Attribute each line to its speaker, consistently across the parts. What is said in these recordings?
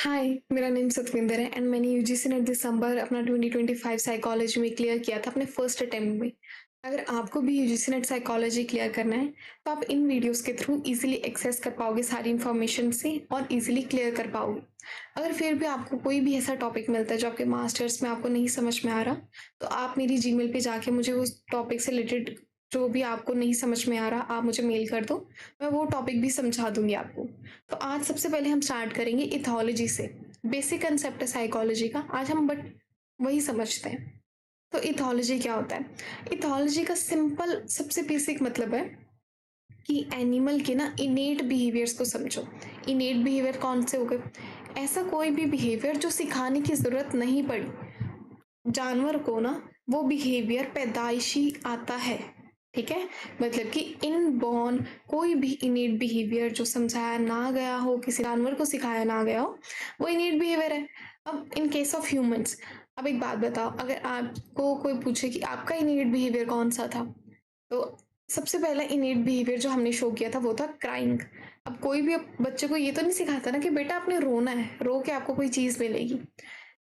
Speaker 1: हाय, मेरा नेम सतविंदर है एंड मैंने यूजीसी नेट दिसंबर अपना 2025 साइकोलॉजी में क्लियर किया था अपने फर्स्ट अटेम्प्ट में। अगर आपको भी यूजीसी नेट साइकोलॉजी क्लियर करना है तो आप इन वीडियोस के थ्रू इजीली एक्सेस कर पाओगे सारी इन्फॉर्मेशन से और इजीली क्लियर कर पाओगे। अगर फिर भी आपको कोई भी ऐसा टॉपिक मिलता है जो आपके मास्टर्स में आपको नहीं समझ में आ रहा, तो आप मेरी जीमेल पे जाके मुझे उस टॉपिक से रिलेटेड जो भी आपको नहीं समझ में आ रहा आप मुझे मेल कर दो। मैं वो टॉपिक भी समझा दूंगी आपको। तो आज सबसे पहले हम स्टार्ट करेंगे इथोलॉजी से। बेसिक कंसेप्ट है साइकोलॉजी का, आज हम बट वही समझते हैं। तो इथोलॉजी क्या होता है? इथोलॉजी का सिंपल सबसे बेसिक मतलब है कि एनिमल के ना इनेट बिहेवियर्स को समझो। इनेट बिहेवियर कौन से हो गए? ऐसा कोई भी बिहेवियर जो सिखाने की जरूरत नहीं पड़ी जानवर को ना, वो बिहेवियर पैदाइशी आता है। ठीक है, मतलब कि इनबॉर्न कोई भी इनेट बिहेवियर जो समझाया ना गया हो, किसी जानवर को सिखाया ना गया हो, वो इनेट बिहेवियर है। अब इन केस ऑफ ह्यूमंस, अब एक बात बताओ, अगर आपको कोई पूछे कि आपका इनेट बिहेवियर कौन सा था, तो सबसे पहला इनेट बिहेवियर जो हमने शो किया था वो था क्राइंग। अब कोई भी बच्चे को ये तो नहीं सिखाता ना कि बेटा आपने रोना है, रो के आपको कोई चीज मिलेगी।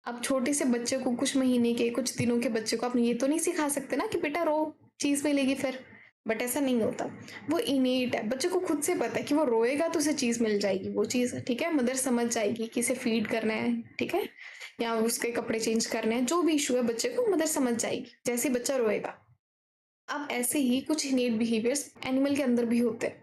Speaker 1: अब छोटे से बच्चे को, कुछ महीने के कुछ दिनों के बच्चे को आप ये तो नहीं सिखा सकते ना कि बेटा रो, चीज मिलेगी फिर। बट ऐसा नहीं होता। वो इनेट है, बच्चे को खुद से पता है कि वो रोएगा तो उसे चीज मिल जाएगी, वो चीज ठीक है, मदर समझ जाएगी कि इसे फीड करना है, ठीक है, या उसके कपड़े चेंज करने हैं, जो भी इशू है बच्चे को मदर समझ जाएगी जैसे ही बच्चा रोएगा। अब ऐसे ही कुछ इनेट बिहेवियर्स एनिमल के अंदर भी होते हैं।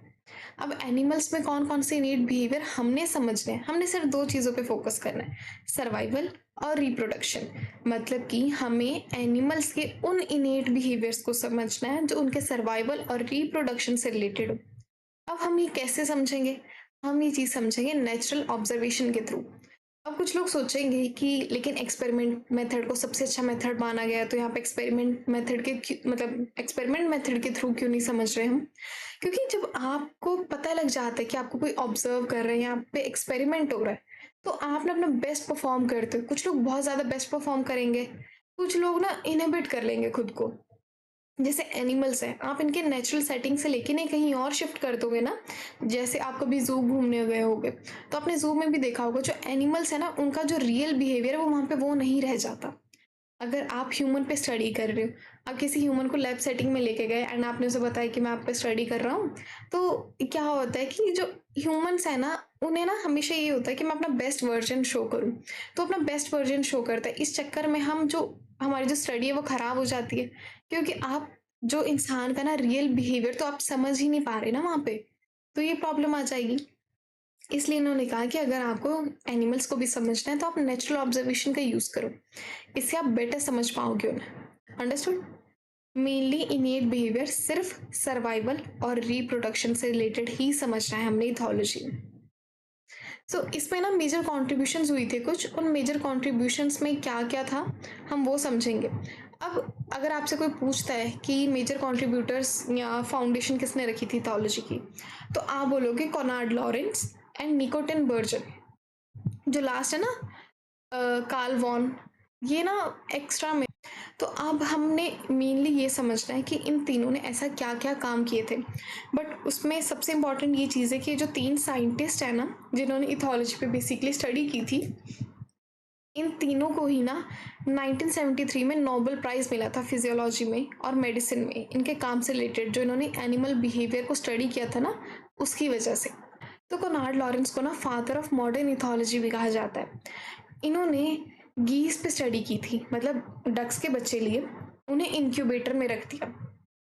Speaker 1: अब एनिमल्स में कौन कौन से इनेट बिहेवियर हमने समझने हैं, हमने सिर्फ दो चीज़ों पे फोकस करना है, सर्वाइवल और रिप्रोडक्शन। मतलब कि हमें एनिमल्स के उन इनेट बिहेवियर्स को समझना है जो उनके सर्वाइवल और रिप्रोडक्शन से रिलेटेड हो। अब हम ये कैसे समझेंगे? हम ये चीज़ समझेंगे नेचुरल ऑब्जर्वेशन के थ्रू। अब कुछ लोग सोचेंगे कि लेकिन एक्सपेरिमेंट मेथड को सबसे अच्छा मेथड माना गया, तो यहाँ पे एक्सपेरिमेंट मेथड के मतलब एक्सपेरिमेंट मेथड के थ्रू क्यों नहीं समझ रहे हम? क्योंकि जब आपको पता लग जाता है कि आपको कोई ऑब्जर्व कर रहे हैं, यहाँ पे एक्सपेरिमेंट हो रहा है, तो आप ना अपना बेस्ट परफॉर्म करते हो। कुछ लोग बहुत ज्यादा बेस्ट परफॉर्म करेंगे, कुछ लोग ना इनहिबिट कर लेंगे खुद को। जैसे एनिमल्स हैं, आप इनके नेचुरल सेटिंग से लेके नहीं कहीं और शिफ्ट कर दोगे ना। जैसे आप कभी जू घूमने गए होगे तो आपने जू में भी देखा होगा, जो एनिमल्स है ना उनका जो रियल बिहेवियर है वो वहां पे वो नहीं रह जाता। अगर आप ह्यूमन पे स्टडी कर रहे हो, आप किसी ह्यूमन को लैब सेटिंग में लेके गए एंड आपने उसे बताया कि मैं आप पे स्टडी कर रहा हूँ, तो क्या होता है कि जो ह्यूमंस है ना, उन्हें ना हमेशा ये होता है कि मैं अपना बेस्ट वर्जन शो करूँ। तो अपना बेस्ट वर्जन शो करता है, इस चक्कर में हम जो हमारी जो स्टडी है वो खराब हो जाती है। क्योंकि आप जो इंसान का ना रियल बिहेवियर तो आप समझ ही नहीं पा रहे ना वहां पे, तो ये प्रॉब्लम आ जाएगी। इसलिए इन्होंने कहा कि अगर आपको एनिमल्स को भी समझना है तो आप नेचुरल ऑब्जर्वेशन का यूज करो, इससे आप बेटर समझ पाओगे उन्हें। अंडरस्टूड? मेनली इनेट बिहेवियर सिर्फ सर्वाइवल और रिप्रोडक्शन से रिलेटेड ही समझना है हमने इथोलॉजी में। सो इसमें ना मेजर कॉन्ट्रीब्यूशंस हुई थे कुछ, उन मेजर कॉन्ट्रीब्यूशंस में क्या क्या था हम वो समझेंगे। अब अगर आपसे कोई पूछता है कि मेजर कॉन्ट्रीब्यूटर्स या फाउंडेशन किसने रखी थी इथोलॉजी की, तो आप बोलोगे कॉनार्ड लॉरेंस एंड निकोटिन बर्जन। जो लास्ट है ना, कार्ल वॉन, ये ना एक्स्ट्रा में। तो अब हमने मेनली ये समझना है कि इन तीनों ने ऐसा क्या क्या काम किए थे। बट उसमें सबसे इम्पोर्टेंट ये चीज़ है कि जो तीन साइंटिस्ट है ना जिन्होंने इथोलॉजी पे बेसिकली स्टडी की थी, इन तीनों को ही ना 1973 में नोबेल प्राइज मिला था फिजियोलॉजी में और मेडिसिन में, इनके काम से रिलेटेड जो इन्होंने एनिमल बिहेवियर को स्टडी किया था ना, उसकी वजह से। तो कोनार्ड लॉरेंस को ना फादर ऑफ मॉडर्न इथोलॉजी भी कहा जाता है। इन्होंने गीस पे स्टडी की थी, मतलब डक्स के बच्चे लिए, उन्हें इंक्यूबेटर में रख दिया।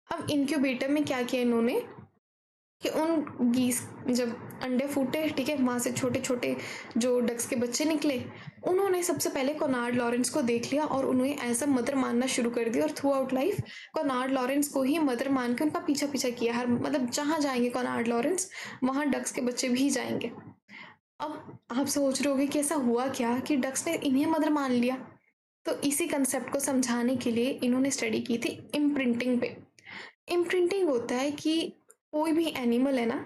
Speaker 1: अब इंक्यूबेटर में क्या किया इन्होंने कि उन गीस, जब अंडे फूटे, ठीक है, वहां से छोटे छोटे जो डक्स के बच्चे निकले, उन्होंने सबसे पहले कोनार्ड लॉरेंस को देख लिया और उन्हें एज अ मदर मानना शुरू कर दिया, और through out life Konrad Lawrence को ही मदर मान के उनका पीछा पीछा किया। हर मतलब जहां जाएंगे कोनार्ड लॉरेंस, वहां डक्स के बच्चे भी जाएंगे। अब आप सोच रहे होगे कि ऐसा हुआ क्या कि डक्स ने इन्हें मदर मान लिया? तो इसी कंसेप्ट को समझाने के लिए इन्होंने स्टडी की थी इम्प्रिंटिंग पे। इम्प्रिंटिंग होता है कि कोई भी एनिमल है ना,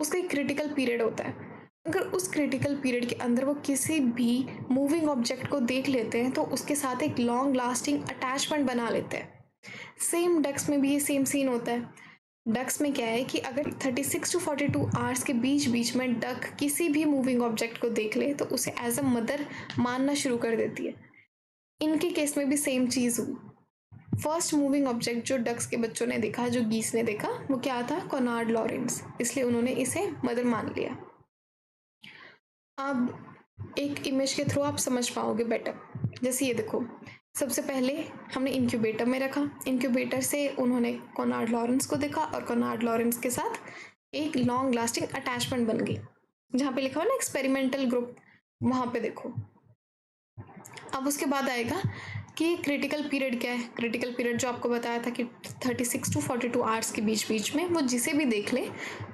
Speaker 1: उसका एक क्रिटिकल पीरियड होता है। अगर उस क्रिटिकल पीरियड के अंदर वो किसी भी मूविंग ऑब्जेक्ट को देख लेते हैं तो उसके साथ एक लॉन्ग लास्टिंग अटैचमेंट बना लेते हैं। सेम डक्स में भी ये सेम सीन होता है। डक्स में क्या है कि अगर 36 टू 42 आवर्स के बीच बीच में डक किसी भी मूविंग ऑब्जेक्ट को देख ले तो उसे एज अ मदर मानना शुरू कर देती है। इनके केस में भी सेम चीज़ हुई। फर्स्ट मूविंग ऑब्जेक्ट जो डक्स के बच्चों ने देखा, जो गीस ने देखा, वो क्या था? कॉनार्ड लॉरेंस, इसलिए उन्होंने इसे मदर मान लिया। अब एक इमेज के थ्रू आप समझ पाओगे बेटर। जैसे ये देखो, सबसे पहले हमने इंक्यूबेटर में रखा, इंक्यूबेटर से उन्होंने कॉनार्ड लॉरेंस को देखा और कॉनार्ड लॉरेंस के साथ एक लॉन्ग लास्टिंग अटैचमेंट बन गई, जहाँ पे लिखा हुआ ना एक्सपेरिमेंटल ग्रुप, वहाँ पे देखो। अब उसके बाद आएगा कि क्रिटिकल पीरियड क्या है। क्रिटिकल पीरियड जो आपको बताया था कि 36 टू 42 आवर्स के बीच बीच में वो जिसे भी देख ले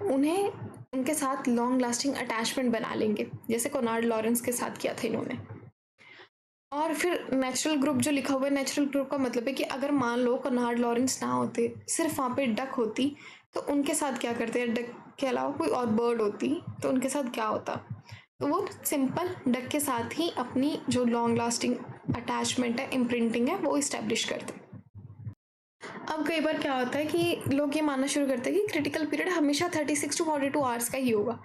Speaker 1: उन्हें उनके साथ लॉन्ग लास्टिंग अटैचमेंट बना लेंगे, जैसे कॉनार्ड लॉरेंस के साथ किया था इन्होंने। और फिर नेचुरल ग्रुप जो लिखा हुआ है, नेचुरल ग्रुप का मतलब है कि अगर मान लो कॉनार्ड लॉरेंस ना होते, सिर्फ वहाँ पे डक होती, तो उनके साथ क्या करते हैं? डक के अलावा कोई और बर्ड होती तो उनके साथ क्या होता? तो वो सिंपल डक के साथ ही अपनी जो लॉन्ग लास्टिंग अटैचमेंट है, इम्प्रिंटिंग है, वो इस्टेब्लिश करते। अब कई बार क्या होता है कि लोग ये मानना शुरू करते हैं कि क्रिटिकल पीरियड हमेशा 36 टू 42 आवर्स का ही होगा।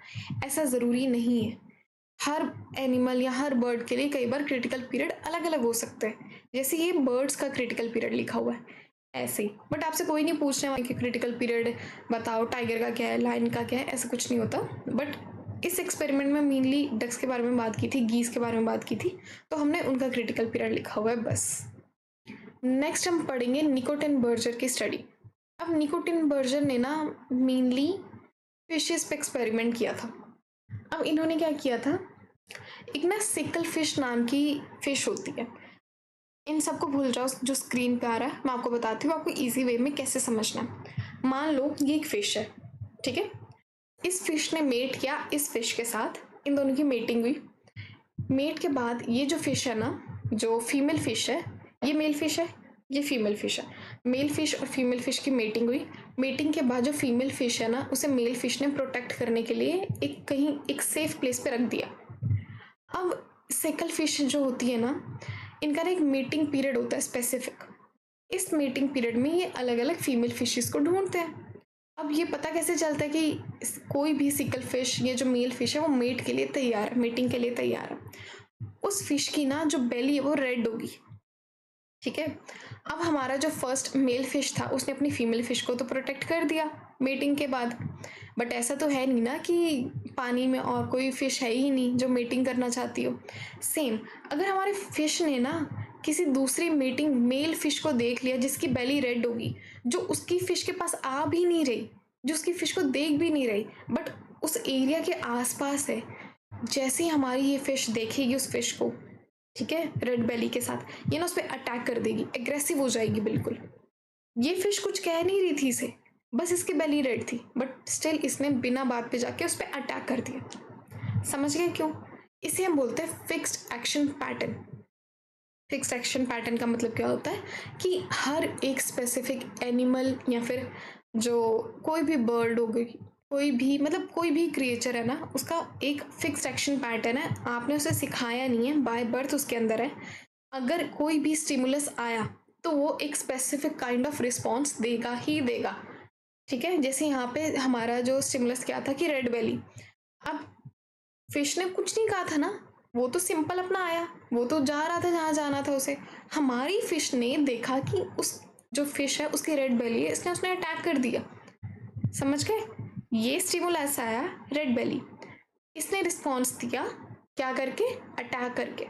Speaker 1: ऐसा ज़रूरी नहीं है। हर एनिमल या हर बर्ड के लिए कई बार क्रिटिकल पीरियड अलग अलग हो सकते हैं। जैसे ये बर्ड्स का क्रिटिकल पीरियड लिखा हुआ है ऐसे ही, बट आपसे कोई नहीं पूछने वाला कि क्रिटिकल पीरियड बताओ टाइगर का क्या है, लायन का क्या है, ऐसा कुछ नहीं होता। बट इस एक्सपेरिमेंट में मेनली डक्स के बारे में बात की थी, गीस के बारे में बात की थी, तो हमने उनका क्रिटिकल पीरियड लिखा हुआ है बस। नेक्स्ट हम पढ़ेंगे निकोटिन बर्जर की स्टडी। अब निकोटिन बर्जर ने ना मेनली फिशेस पे एक्सपेरिमेंट किया था। अब इन्होंने क्या किया था, एक ना सिकल फिश नाम की फिश होती है। इन सबको भूल जाओ, जो स्क्रीन पे आ रहा है मैं आपको बताती हूँ, आपको इजी वे में कैसे समझना है। मान लो ये एक फिश है, ठीक है। इस फिश ने मेट किया इस फिश के साथ, इन दोनों की मेटिंग हुई। मेट के बाद ये जो फिश है ना, जो फीमेल फिश है, ये मेल फिश है, ये फीमेल फिश है। मेल फिश और फीमेल फिश की मेटिंग हुई। मेटिंग के बाद जो फीमेल फिश है ना, उसे मेल फिश ने प्रोटेक्ट करने के लिए एक कहीं एक सेफ प्लेस पे रख दिया। अब सेकल फिश जो होती है ना, इनका ना एक मीटिंग पीरियड होता है स्पेसिफिक। इस मीटिंग पीरियड में ये अलग अलग फीमेल फिशेस को ढूंढते हैं। अब ये पता कैसे चलता है कि कोई भी सिकल फिश, ये जो मेल फिश है, वो मेट के लिए तैयार है, मीटिंग के लिए तैयार है। उस फिश की ना जो बेली है वो रेड होगी, ठीक है। अब हमारा जो फर्स्ट मेल फिश था उसने अपनी फीमेल फिश को तो प्रोटेक्ट कर दिया मीटिंग के बाद, बट ऐसा तो है नहीं ना कि पानी में और कोई फिश है ही नहीं जो मीटिंग करना चाहती हो। सेम अगर हमारे फिश ने ना किसी दूसरी मीटिंग मेल फिश को देख लिया जिसकी बेली रेड होगी, जो उसकी फिश के पास आ भी नहीं रही, जो उसकी फिश को देख भी नहीं रही, बट उस एरिया के आसपास है, जैसे ही हमारी ये फिश देखेगी उस फिश को, ठीक है, रेड बेली के साथ, ये ना उस पर अटैक कर देगी, एग्रेसिव हो जाएगी बिल्कुल। ये फिश कुछ कह नहीं रही थी इसे, बस इसकी बेली रेड थी, बट स्टिल इसने बिना बात पे जाके उस पर अटैक कर दिया। समझ गए क्यों? इसे हम बोलते हैं fixed action pattern. Fixed action pattern का मतलब क्या होता है कि हर एक स्पेसिफिक एनिमल या फिर जो कोई भी बर्ड हो गई, कोई भी मतलब कोई भी क्रिएचर है ना, उसका एक फिक्स्ड एक्शन पैटर्न है। आपने उसे सिखाया नहीं है, बाय बर्थ उसके अंदर है। अगर कोई भी स्टिमुलस आया तो वो एक स्पेसिफिक काइंड ऑफ रिस्पॉन्स देगा ही देगा, ठीक है। जैसे यहाँ पे हमारा जो स्टिमुलस क्या था कि रेड बेली। अब फिश ने कुछ नहीं कहा था ना, वो तो सिंपल अपना आया, वो तो जा रहा था जहाँ जाना था उसे। हमारी फिश ने देखा कि उस जो फिश है उसकी रेड बेली है, इसने उसने अटैक कर दिया। समझ गए? ये स्टिमुलस आया रेड बेली, इसने रिस्पॉन्स दिया क्या करके? अटैक करके।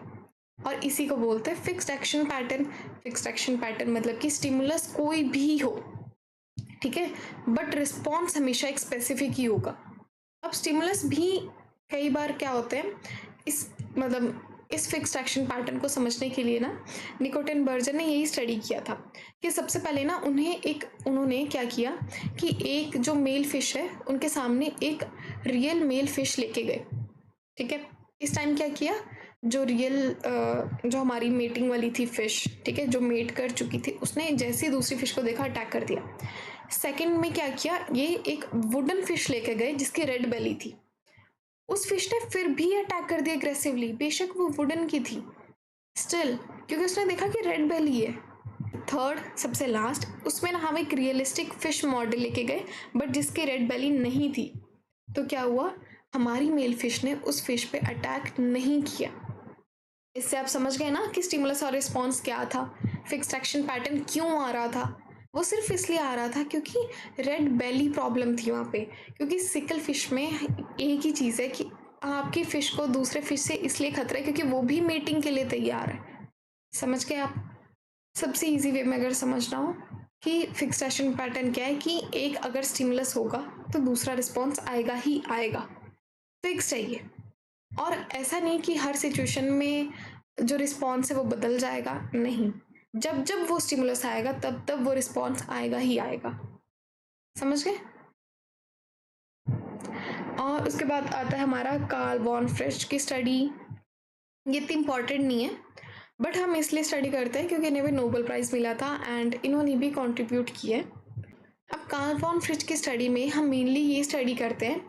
Speaker 1: और इसी को बोलते हैं fixed action pattern. Fixed action pattern मतलब कि स्टिमुलस कोई भी हो, ठीक है, बट रिस्पॉन्स हमेशा एक स्पेसिफिक ही होगा। अब स्टिमुलस भी कई बार क्या होते हैं, इस मतलब इस फिक्स्ड एक्शन पैटर्न को समझने के लिए ना निकोटिन बर्जर ने यही स्टडी किया था कि सबसे पहले ना उन्होंने क्या किया कि एक जो मेल फिश है उनके सामने एक रियल मेल फिश लेके गए, ठीक है। इस टाइम क्या किया, जो रियल जो हमारी मेटिंग वाली थी फिश, ठीक है, जो मेट कर चुकी थी, उसने जैसे ही दूसरी फिश को देखा अटैक कर दिया। सेकंड में क्या किया, ये एक वुडन फिश लेके गए जिसकी रेड बेली थी। उस फिश ने फिर भी अटैक कर दिया एग्रेसिवली, बेशक वो वुडन की थी, स्टिल, क्योंकि उसने देखा कि रेड बेली है। थर्ड सबसे लास्ट, उसमें ना हम एक रियलिस्टिक फिश मॉडल लेके गए बट जिसकी रेड बेली नहीं थी। तो क्या हुआ, हमारी मेल फिश ने उस फिश पे अटैक नहीं किया। इससे आप समझ गए ना कि स्टिमुलस और रिस्पॉन्स क्या था, फिक्स्ड एक्शन पैटर्न क्यों आ रहा था। वो सिर्फ इसलिए आ रहा था क्योंकि रेड बेली प्रॉब्लम थी वहाँ पे। क्योंकि सिकल फिश में एक ही चीज़ है कि आपकी फिश को दूसरे फिश से इसलिए खतरा है क्योंकि वो भी मीटिंग के लिए तैयार है। समझ गए आप? सबसे इजी वे में अगर समझना हो कि फिक्स्ड एक्शन पैटर्न क्या है, कि एक अगर स्टिमुलस होगा तो दूसरा रिस्पॉन्स आएगा ही आएगा, फिक्स है ये। और ऐसा नहीं कि हर सिचुएशन में जो रिस्पॉन्स है वो बदल जाएगा, नहीं, जब जब वो स्टिमुलस आएगा तब तब वो रिस्पॉन्स आएगा ही आएगा। समझ गए? और उसके बाद आता है हमारा कार्ल वॉन फ्रिश की स्टडी। ये इतनी इम्पॉर्टेंट नहीं है बट हम इसलिए स्टडी करते हैं क्योंकि इन्हें भी नोबेल प्राइज़ मिला था एंड इन्होंने भी कंट्रीब्यूट किया है। अब कार्ल वॉन फ्रिश की स्टडी में हम मेनली ये स्टडी करते हैं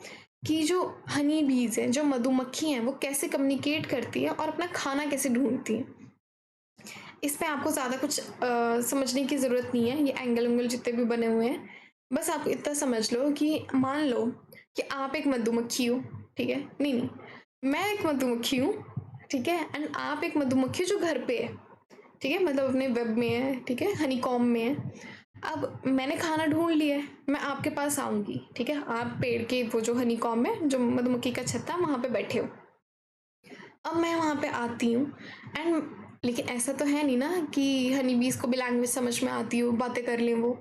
Speaker 1: कि जो हनी बीज हैं, जो मधुमक्खी हैं, वो कैसे कम्युनिकेट करती है और अपना खाना कैसे ढूंढती हैं। इसमें आपको ज़्यादा कुछ समझने की ज़रूरत नहीं है, ये एंगल उंगल जितने भी बने हुए हैं, बस आप इतना समझ लो कि मान लो कि आप एक मधुमक्खी हो, ठीक है, नहीं, मैं एक मधुमक्खी हूँ, ठीक है, एंड आप एक मधुमक्खी जो घर पे है, ठीक है, मतलब अपने वेब में है, ठीक है, हनी कॉम में है। अब मैंने खाना ढूंढ लिया है, मैं आपके पास आऊँगी, ठीक है, आप पेड़ के वो जो हनी कॉम में जो मधुमक्खी का छत्ता वहाँ पे बैठे हो। अब मैं वहाँ पे आती हूँ एंड लेकिन ऐसा तो है नहीं ना कि हनी बीज को भी लैंग्वेज समझ में आती हो, बातें कर लें वो।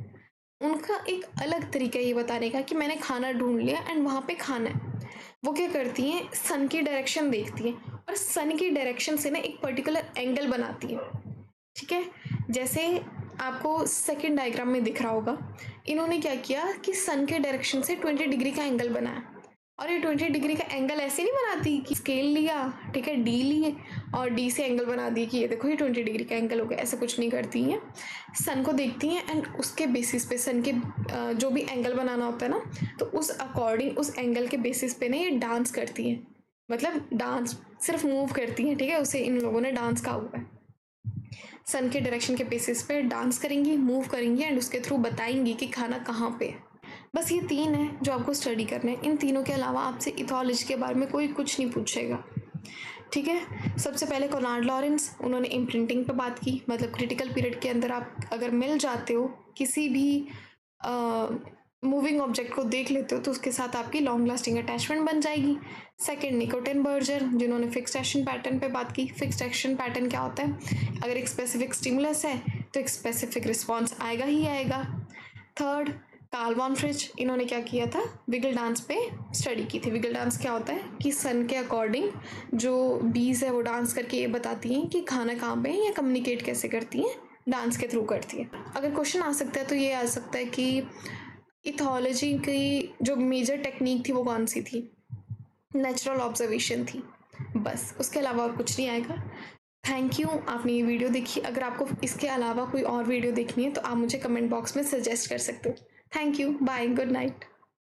Speaker 1: उनका एक अलग तरीका है ये बताने का कि मैंने खाना ढूंढ लिया एंड वहाँ पे खाना है। वो क्या करती हैं, सन की डायरेक्शन देखती हैं और सन की डायरेक्शन से ना एक पर्टिकुलर एंगल बनाती हैं, ठीक है। जैसे आपको सेकंड डायग्राम में दिख रहा होगा, इन्होंने क्या किया कि सन के डायरेक्शन से 20 डिग्री का एंगल बनाया। और ये 20 डिग्री का एंगल ऐसे नहीं बनाती कि स्केल लिया, ठीक है, डी लिए और डी से एंगल बना दिए कि ये देखो ये 20 डिग्री का एंगल हो गया, ऐसा कुछ नहीं करती हैं। सन को देखती हैं एंड उसके बेसिस पे सन के जो भी एंगल बनाना होता है ना, तो उस अकॉर्डिंग उस एंगल के बेसिस पे ना ये डांस करती हैं। मतलब डांस सिर्फ मूव करती हैं, ठीक है, उसे इन लोगों ने डांस कहा हुआ है। सन के डायरेक्शन के बेसिस पे डांस करेंगी, मूव करेंगी एंड उसके थ्रू बताएंगी कि खाना कहाँ पे है। बस ये तीन है जो आपको स्टडी करना है। इन तीनों के अलावा आपसे इथोलॉजी के बारे में कोई कुछ नहीं पूछेगा, ठीक है। सबसे पहले कोनार्ड लॉरेंस, उन्होंने इम्प्रिंटिंग पे बात की, मतलब क्रिटिकल पीरियड के अंदर आप अगर मिल जाते हो, किसी भी मूविंग ऑब्जेक्ट को देख लेते हो तो उसके साथ आपकी लॉन्ग लास्टिंग अटैचमेंट बन जाएगी। सेकंड, निकोटिन बर्जर, जिन्होंने फिक्स्ड एक्शन पैटर्न पे बात की। फिक्स्ड एक्शन पैटर्न क्या होता है, अगर एक स्पेसिफिक स्टिमुलस है तो एक स्पेसिफिक रिस्पॉन्स आएगा ही आएगा। थर्ड, कार्ल वॉन फ्रिश, इन्होंने क्या किया था, विगल डांस पे स्टडी की थी। विगल डांस क्या होता है कि सन के अकॉर्डिंग जो बीज है वो डांस करके ये बताती हैं कि खाना कहाँ पे है या कम्युनिकेट कैसे करती हैं, डांस के थ्रू करती है। अगर क्वेश्चन आ सकता है तो ये आ सकता है कि इथोलॉजी की जो मेजर टेक्निक थी वो कौन सी थी, नेचुरल ऑब्जर्वेशन थी, बस, उसके अलावा और कुछ नहीं आएगा। थैंक यू, आपने ये वीडियो देखी। अगर आपको इसके अलावा कोई और वीडियो देखनी है तो आप मुझे कमेंट बॉक्स में सजेस्ट कर सकते हो। Thank you, bye, good night.